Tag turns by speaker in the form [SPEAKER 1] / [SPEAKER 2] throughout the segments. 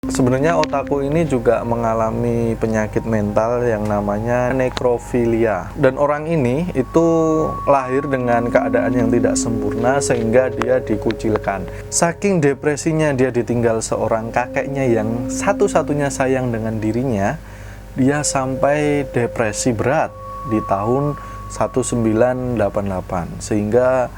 [SPEAKER 1] Sebenarnya otaku ini juga mengalami penyakit mental yang namanya nekrofilia. Dan orang ini itu lahir dengan keadaan yang tidak sempurna sehingga dia dikucilkan. Saking depresinya dia ditinggal seorang kakeknya yang satu-satunya sayang dengan dirinya, dia sampai depresi berat di tahun 1988. Sehingga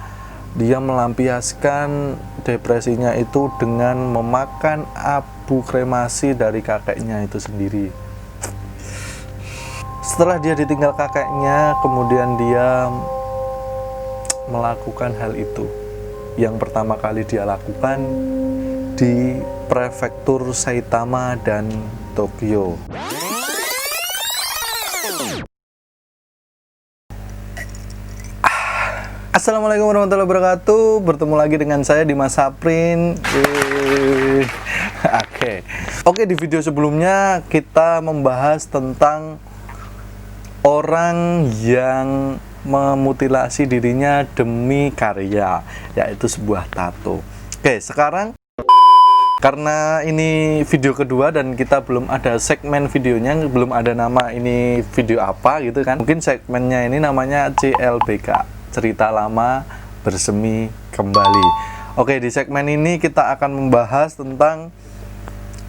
[SPEAKER 1] dia melampiaskan depresinya itu dengan memakan abu kremasi dari kakeknya itu sendiri. Setelah dia ditinggal kakeknya, kemudian dia melakukan hal itu. Yang pertama kali dia lakukan di prefektur Saitama dan Tokyo. Assalamualaikum warahmatullahi wabarakatuh. Bertemu lagi dengan saya Dimas Saprin. Oke, di video sebelumnya kita membahas tentang orang yang memutilasi dirinya demi karya, yaitu sebuah tato. Oke, sekarang karena ini video kedua dan kita belum ada segmen videonya, belum ada nama ini video apa gitu kan. Mungkin segmennya ini namanya CLBK. Cerita lama bersemi kembali. Oke, di segmen ini kita akan membahas tentang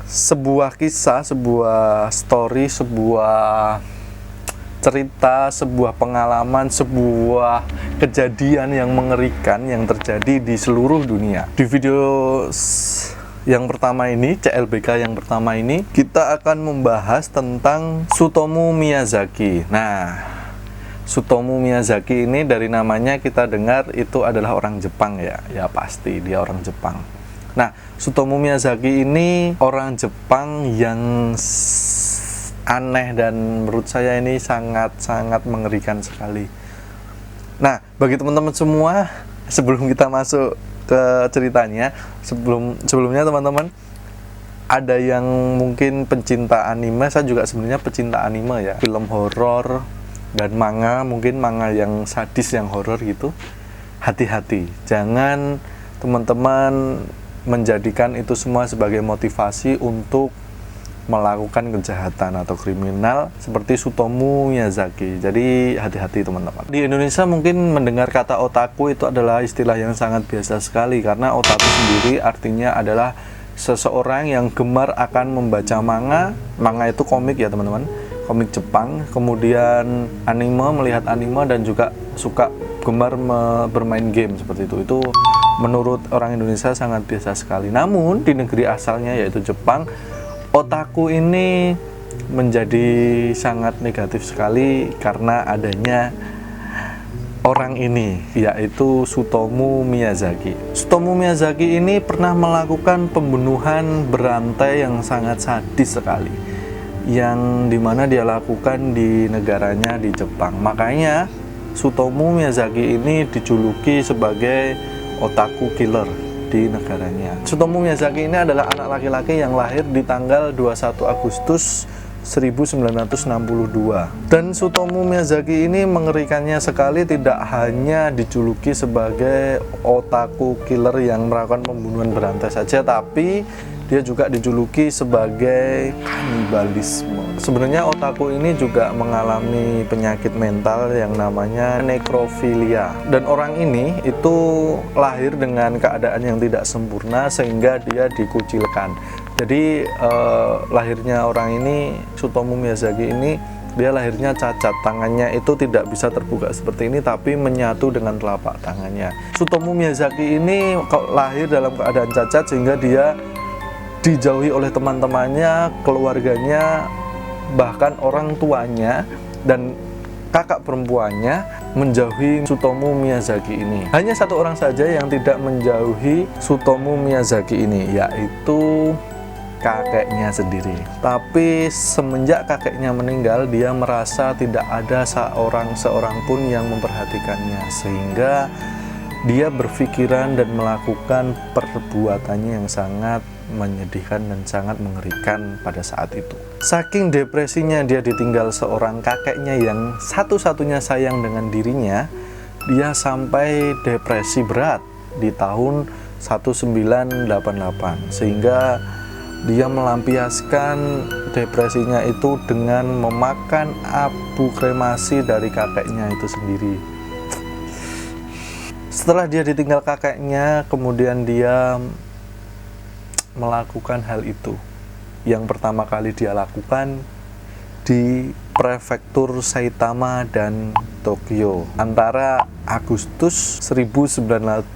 [SPEAKER 1] sebuah kisah, sebuah story, sebuah cerita, sebuah pengalaman, sebuah kejadian yang mengerikan yang terjadi di seluruh dunia. Di video yang pertama ini, CLBK yang pertama ini, kita akan membahas tentang Tsutomu Miyazaki. Nah, Tsutomu Miyazaki ini dari namanya kita dengar itu adalah orang Jepang ya. Ya pasti dia orang Jepang. Nah, Tsutomu Miyazaki ini orang Jepang yang aneh dan menurut saya ini sangat-sangat mengerikan sekali. Nah, bagi teman-teman semua, sebelum kita masuk ke ceritanya, sebelumnya teman-teman, ada yang mungkin pencinta anime, saya juga sebenarnya pecinta anime ya, film horor dan manga, mungkin manga yang sadis, yang horor gitu. Hati-hati, jangan teman-teman menjadikan itu semua sebagai motivasi untuk melakukan kejahatan atau kriminal seperti Tsutomu Miyazaki. Jadi hati-hati teman-teman. Di Indonesia mungkin mendengar kata otaku itu adalah istilah yang sangat biasa sekali, karena otaku sendiri artinya adalah seseorang yang gemar akan membaca manga. Manga itu komik ya teman-teman, komik Jepang, kemudian anime, melihat anime, dan juga suka gemar bermain game seperti itu. Itu menurut orang Indonesia sangat biasa sekali. Namun di negeri asalnya yaitu Jepang, otaku ini menjadi sangat negatif sekali karena adanya orang ini, yaitu Tsutomu Miyazaki. Tsutomu Miyazaki ini pernah melakukan pembunuhan berantai yang sangat sadis sekali, yang dimana dia lakukan di negaranya di Jepang. Makanya Tsutomu Miyazaki ini dijuluki sebagai otaku killer di negaranya. Tsutomu Miyazaki ini adalah anak laki-laki yang lahir di tanggal 21 Agustus 1962. Dan Tsutomu Miyazaki ini mengerikannya sekali, tidak hanya dijuluki sebagai otaku killer yang melakukan pembunuhan berantai saja, tapi dia juga dijuluki sebagai kanibalisme. Sebenarnya otaku ini juga mengalami penyakit mental yang namanya nekrofilia. Dan orang ini itu lahir dengan keadaan yang tidak sempurna sehingga dia dikucilkan. Jadi lahirnya orang ini, Tsutomu Miyazaki ini, dia lahirnya cacat, tangannya itu tidak bisa terbuka seperti ini tapi menyatu dengan telapak tangannya. Tsutomu Miyazaki ini lahir dalam keadaan cacat sehingga dia dijauhi oleh teman-temannya, keluarganya, bahkan orang tuanya dan kakak perempuannya menjauhi Tsutomu Miyazaki ini. Hanya satu orang saja yang tidak menjauhi Tsutomu Miyazaki ini, yaitu kakeknya sendiri. Tapi semenjak kakeknya meninggal, dia merasa tidak ada seorang pun yang memperhatikannya, sehingga dia berpikiran dan melakukan perbuatannya yang sangat menyedihkan dan sangat mengerikan pada saat itu. Saking depresinya dia ditinggal seorang kakeknya yang satu-satunya sayang dengan dirinya, dia sampai depresi berat di tahun 1988, sehingga Dia melampiaskan depresinya itu dengan memakan abu kremasi dari kakeknya itu sendiri. Setelah dia ditinggal kakeknya, kemudian dia melakukan hal itu. Yang pertama kali dia lakukan di prefektur Saitama dan Tokyo antara Agustus 1988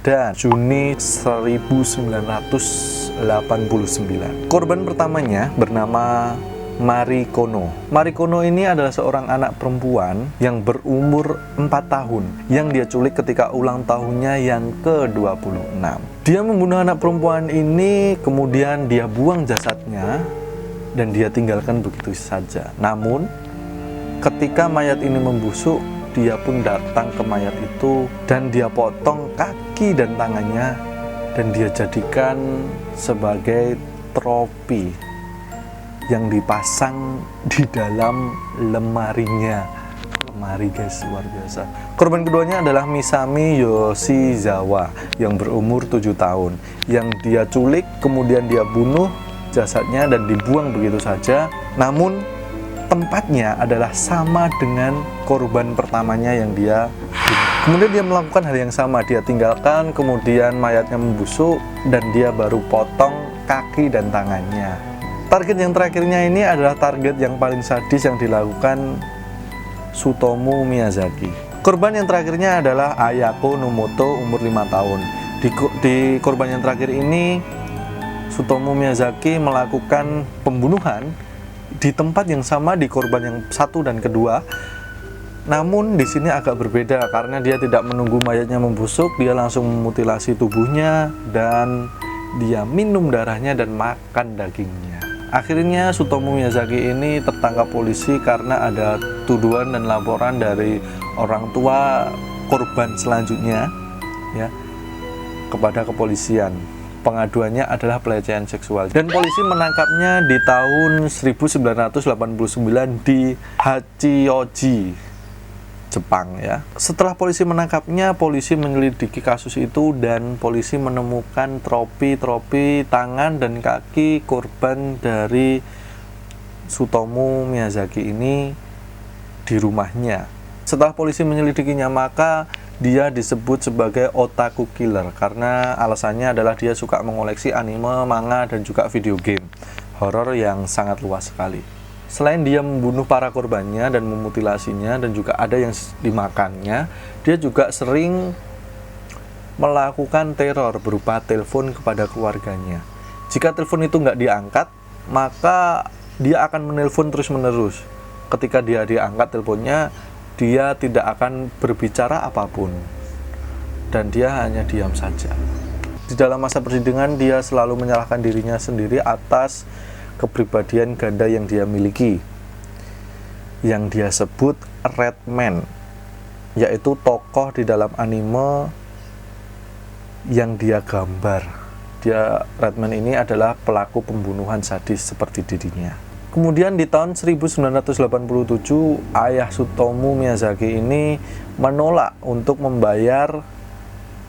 [SPEAKER 1] dan Juni 1989. Korban pertamanya bernama Mari Kono. Mari Kono ini adalah seorang anak perempuan yang berumur 4 tahun yang dia culik ketika ulang tahunnya yang ke-26. Dia membunuh anak perempuan ini, kemudian dia buang jasadnya dan dia tinggalkan begitu saja. Namun ketika mayat ini membusuk, dia pun datang ke mayat itu dan dia potong kaki dan tangannya dan dia jadikan sebagai tropi yang dipasang di dalam lemarinya. Lemari guys, luar biasa. Korban keduanya adalah Misami Yoshizawa yang berumur 7 tahun yang dia culik, kemudian dia bunuh jasadnya dan dibuang begitu saja. Namun tempatnya adalah sama dengan korban pertamanya yang dia bunuh. Kemudian dia melakukan hal yang sama, dia tinggalkan, kemudian mayatnya membusuk dan dia baru potong kaki dan tangannya. Target yang terakhirnya ini adalah target yang paling sadis yang dilakukan Tsutomu Miyazaki. Korban yang terakhirnya adalah Ayako Nomoto, umur 5 tahun. Di korban yang terakhir ini Tsutomu Miyazaki melakukan pembunuhan di tempat yang sama di korban yang satu dan kedua. Namun di sini agak berbeda karena dia tidak menunggu mayatnya membusuk, dia langsung memutilasi tubuhnya dan dia minum darahnya dan makan dagingnya. Akhirnya Tsutomu Miyazaki ini tertangkap polisi karena ada tuduhan dan laporan dari orang tua korban selanjutnya ya kepada kepolisian. Pengaduannya adalah pelecehan seksual dan polisi menangkapnya di tahun 1989 di Hachioji, Jepang ya. Setelah polisi menangkapnya, polisi menyelidiki kasus itu dan polisi menemukan tropi tangan dan kaki korban dari Tsutomu Miyazaki ini di rumahnya. Setelah polisi menyelidikinya, maka dia disebut sebagai otaku killer karena alasannya adalah dia suka mengoleksi anime, manga, dan juga video game horor yang sangat luas sekali. Selain dia membunuh para korbannya dan memutilasinya dan juga ada yang dimakannya, dia juga sering melakukan teror berupa telepon kepada keluarganya. Jika telepon itu nggak diangkat, maka dia akan menelpon terus-menerus. Ketika dia diangkat teleponnya, dia tidak akan berbicara apapun dan dia hanya diam saja. Di dalam masa persidangan, dia selalu menyalahkan dirinya sendiri atas kepribadian ganda yang dia miliki, yang dia sebut Red Man, yaitu tokoh di dalam anime yang dia gambar. Red Man ini adalah pelaku pembunuhan sadis seperti dirinya. Kemudian di tahun 1987, ayah Tsutomu Miyazaki ini menolak untuk membayar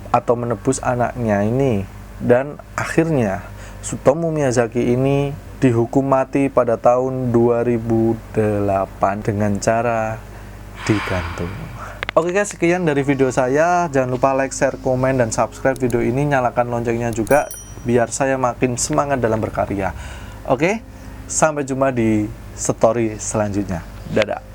[SPEAKER 1] atau menebus anaknya ini. Dan akhirnya Tsutomu Miyazaki ini dihukum mati pada tahun 2008 dengan cara digantung. Oke guys, sekian dari video saya. Jangan lupa like, share, komen, dan subscribe video ini. Nyalakan loncengnya juga biar saya makin semangat dalam berkarya. Oke? Sampai jumpa di story selanjutnya. Dadah.